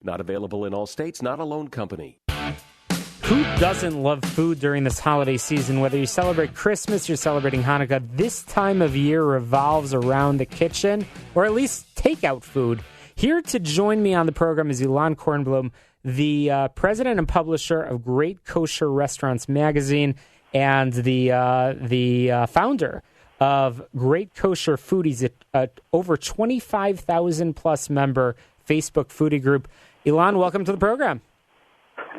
Not available in all states, not a loan company. Who doesn't love food during this holiday season? Whether you celebrate Christmas, you're celebrating Hanukkah, this time of year revolves around the kitchen, or at least takeout food. Here to join me on the program is Elan Kornblum, the president and publisher of Great Kosher Restaurants magazine and the founder of Great Kosher Foodies, over 25,000 plus member Facebook foodie group. Elan, welcome to the program.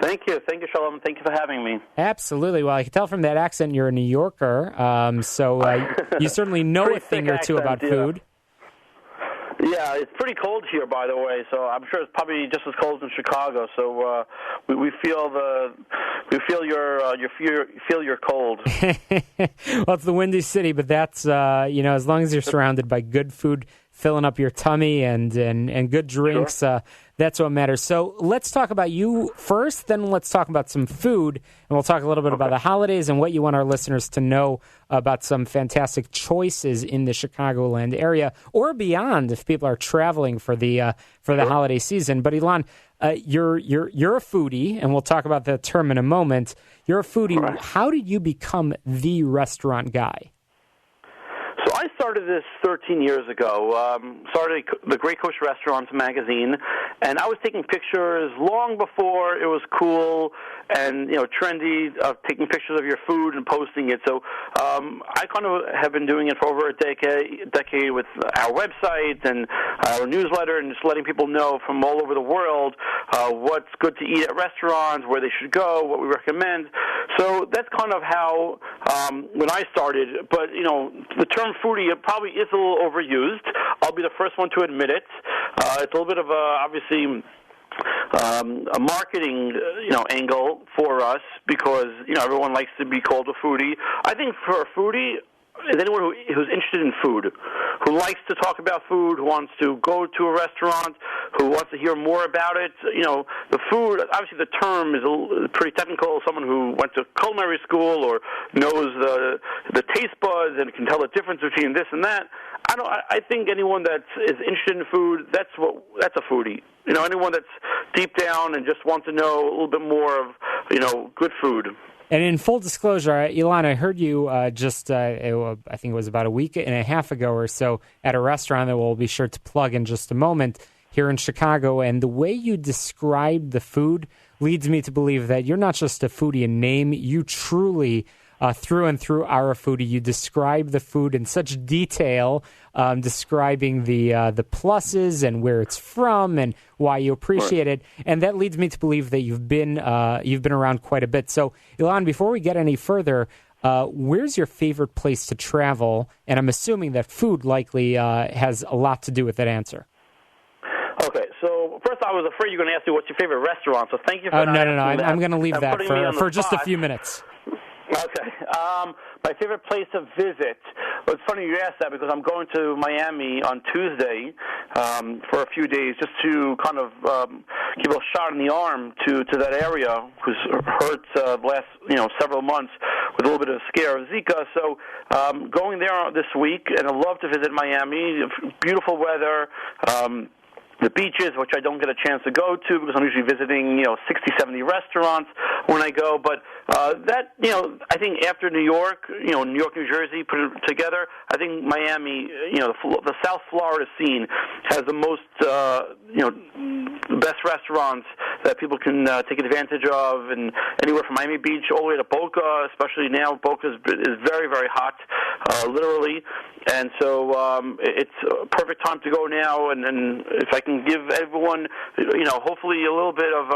Thank you. Thank you, Shalom. Thank you for having me. Absolutely. Well, I can tell from that accent you're a New Yorker, so you certainly know a thing or two about food. Yeah, it's pretty cold here, by the way. So I'm sure it's probably just as cold in Chicago. So we feel your cold. Well, it's the Windy City, but that's as long as you're surrounded by good food, filling up your tummy and good drinks, sure. That's what matters. So let's talk about you first, then let's talk about some food, and we'll talk a little bit about the holidays and what you want our listeners to know about some fantastic choices in the Chicagoland area or beyond if people are traveling for the holiday season. But Elan, you're a foodie, and we'll talk about that term in a moment. You're a foodie. Right. How did you become the restaurant guy? So I started this 13 years ago, started the Great Kosher Restaurants magazine, and I was taking pictures long before it was cool and trendy of taking pictures of your food and posting it. So I kind of have been doing it for over a decade with our website and our newsletter and just letting people know from all over the world what's good to eat at restaurants, where they should go, what we recommend. So that's kind of how when I started. But the term foodie probably is a little overused. I'll be the first one to admit it. It's a little bit of obviously a marketing angle for us because everyone likes to be called a foodie. I think for a foodie is anyone who's interested in food, who likes to talk about food, who wants to go to a restaurant, who wants to hear more about it. The food, obviously the term is pretty technical. Someone who went to culinary school or knows the taste buds and can tell the difference between this and that. I think anyone that is interested in food, that's a foodie. Anyone that's deep down and just wants to know a little bit more of, good food. And in full disclosure, Elan, I heard you I think it was about a week and a half ago or so at a restaurant that we'll be sure to plug in just a moment here in Chicago. And the way you described the food leads me to believe that you're not just a foodie in name. You truly, through and through, are a foodie. You describe the food in such detail, describing the pluses and where it's from and why you appreciate it, and that leads me to believe that you've been around quite a bit. So, Elan, before we get any further, where's your favorite place to travel? And I'm assuming that food likely has a lot to do with that answer. Okay, so first I was afraid you were going to ask me what's your favorite restaurant. So thank you for that. No. I'm going to leave that for just a few minutes. Okay. My favorite place to visit. Well, it's funny you asked that because I'm going to Miami on Tuesday for a few days just to kind of give a shot in the arm to that area who's hurt the last several months with a little bit of a scare of Zika. So going there this week, and I'd love to visit Miami. Beautiful weather. The beaches, which I don't get a chance to go to because I'm usually visiting, 60, 70 restaurants when I go. But I think after New York, New York, New Jersey, put it together, I think Miami, the South Florida scene has the most, best restaurants that people can take advantage of, and anywhere from Miami Beach all the way to Boca, especially now. Boca is very, very hot, literally. And so it's a perfect time to go now, and if I can give everyone, hopefully a little bit of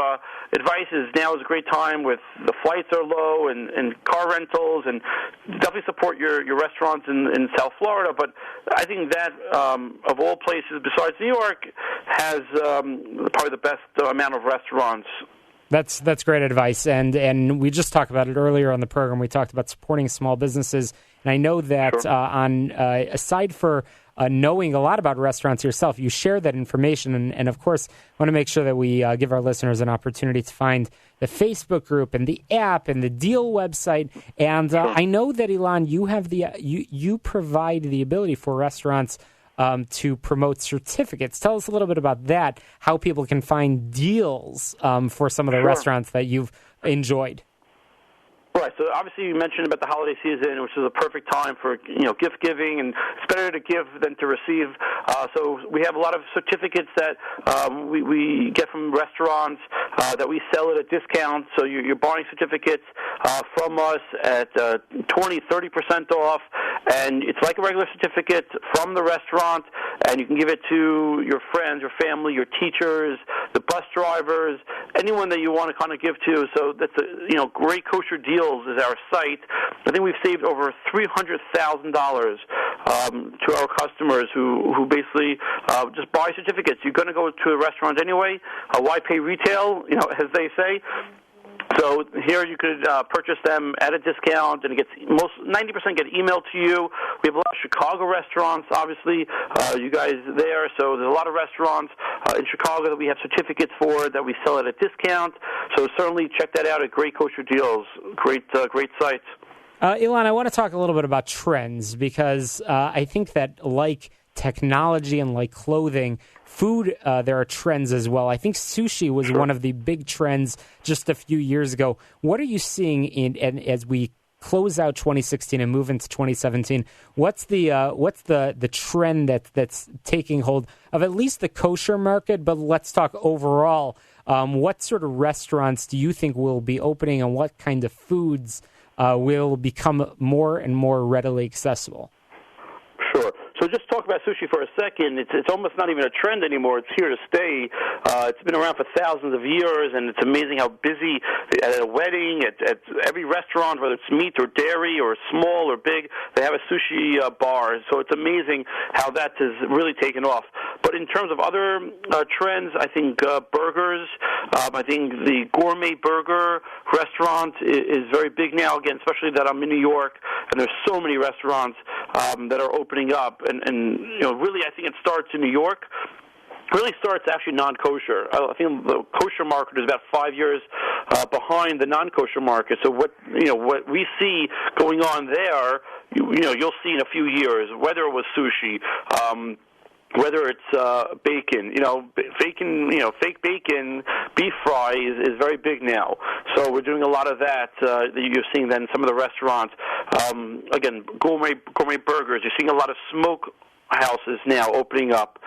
advice, is now is a great time with the flights are low and car rentals, and definitely support your restaurants in South Florida. But I think that of all places besides New York has probably the best amount of restaurants. That's great advice, and we just talked about it earlier on the program. We talked about supporting small businesses, and I know that sure. Aside for knowing a lot about restaurants yourself, you share that information, and of course, want to make sure that we give our listeners an opportunity to find the Facebook group and the app and the Deal website. And I know that, Elan, you have you provide the ability for restaurants to promote certificates. Tell us a little bit about that, how people can find deals for some of the restaurants that you've enjoyed. Right. So obviously you mentioned about the holiday season, which is a perfect time for gift giving, and it's better to give than to receive. So we have a lot of certificates that we get from restaurants that we sell at a discount. So you're buying certificates from us at 20-30% off, and it's like a regular certificate from the restaurant, and you can give it to your friends, your family, your teachers, the bus drivers, anyone that you want to kind of give to. So that's a great kosher deal is our site. I think we've saved over $300,000 to our customers who basically just buy certificates. You're going to go to a restaurant anyway. Why pay retail? As they say. So here you could purchase them at a discount, and it gets 90% get emailed to you. We have a lot of Chicago restaurants, obviously. You guys there, so there's a lot of restaurants in Chicago that we have certificates for that we sell at a discount. So certainly check that out at Great Kosher Deals. Great sites. Elan, I want to talk a little bit about trends because I think that like technology and like clothing, food, there are trends as well. I think sushi was one of the big trends just a few years ago. What are you seeing as we close out 2016 and move into 2017? What's the trend that's taking hold of at least the kosher market? But let's talk overall. What sort of restaurants do you think will be opening, and what kind of foods will become more and more readily accessible? Sure. So just talk about sushi for a second. It's almost not even a trend anymore. It's here to stay. It's been around for thousands of years, and it's amazing how busy at a wedding, at every restaurant, whether it's meat or dairy or small or big, they have a sushi bar. So it's amazing how that has really taken off. But in terms of other trends, I think burgers. I think the gourmet burger restaurant is very big now, again, especially that I'm in New York, and there's so many restaurants that are opening up. And really, I think it starts in New York. Really starts actually non-kosher. I think the kosher market is about 5 years behind the non-kosher market. So what we see going on there, you'll see in a few years, whether it was sushi, whether it's bacon, fake bacon, beef fry is very big now. So we're doing a lot of that. You're seeing that in some of the restaurants. Again, gourmet burgers. You're seeing a lot of smoke houses now opening up.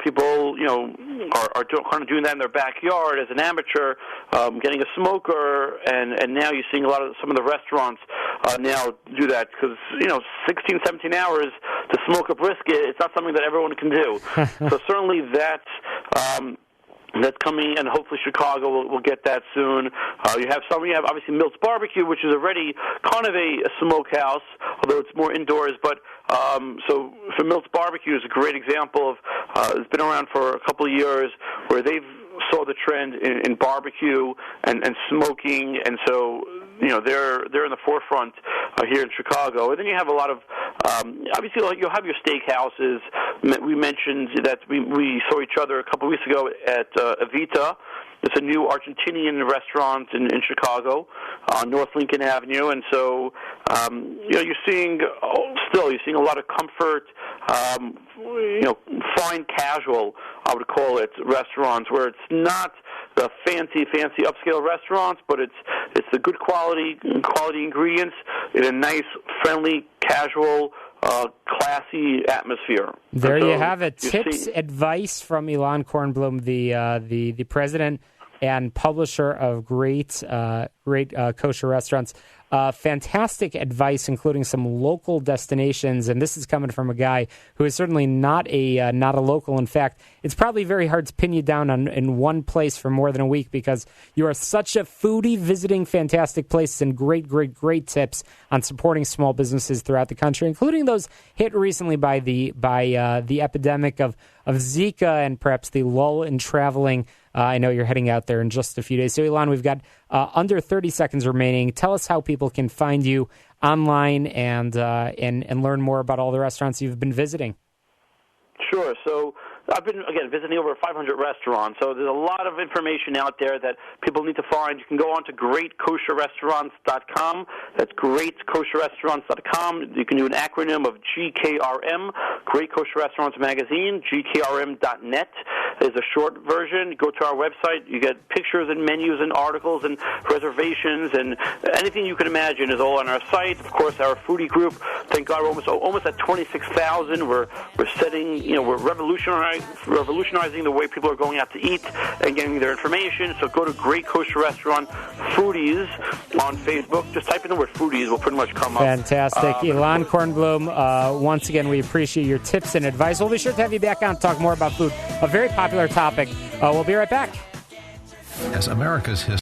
People, are kind of doing that in their backyard as an amateur, getting a smoker, and now you're seeing some of the restaurants now do that because 16, 17 hours to smoke a brisket, it's not something that everyone can do. So certainly that's coming, and hopefully Chicago will get that soon. You have obviously Milt's Barbecue, which is already kind of a smokehouse, although it's more indoors. But so for Milt's Barbecue is a great example of it's been around for a couple of years where they've saw the trend in barbecue and smoking, and so they're in the forefront here in Chicago. And then you have a lot of obviously you'll have your steakhouses. We mentioned that we saw each other a couple of weeks ago at Evita. It's a new Argentinian restaurant in Chicago on North Lincoln Avenue, and so you're seeing a lot of comfort, fine casual, I would call it, restaurants where it's not the fancy upscale restaurants, but it's the good quality ingredients in a nice, friendly, casual, classy atmosphere. There you have it. Tips, advice from Elan Kornblum, the president and publisher of great kosher restaurants. Fantastic advice, including some local destinations, and this is coming from a guy who is certainly not a local. In fact, it's probably very hard to pin you down in one place for more than a week because you are such a foodie, visiting fantastic places and great tips on supporting small businesses throughout the country, including those hit recently by the epidemic of Zika and perhaps the lull in traveling. I know you're heading out there in just a few days. So, Elan, we've got under 30 seconds remaining. Tell us how people can find you online and learn more about all the restaurants you've been visiting. Sure. So I've been, again, visiting over 500 restaurants, so there's a lot of information out there that people need to find. You can go on to greatkosherrestaurants.com. That's greatkosherrestaurants.com. You can do an acronym of GKRM, Great Kosher Restaurants Magazine, GKRM.net is a short version. Go to our website. You get pictures and menus and articles and reservations and anything you can imagine is all on our site. Of course, our foodie group, thank God, we're almost at 26,000. We're setting, we're revolutionizing the way people are going out to eat and getting their information. So go to Great Kosher Restaurant Foodies on Facebook. Just type in the word foodies. We'll pretty much come up. Fantastic. Elan Kornblum, once again, we appreciate your tips and advice. We'll be sure to have you back on to talk more about food, a very popular topic. We'll be right back. As America's history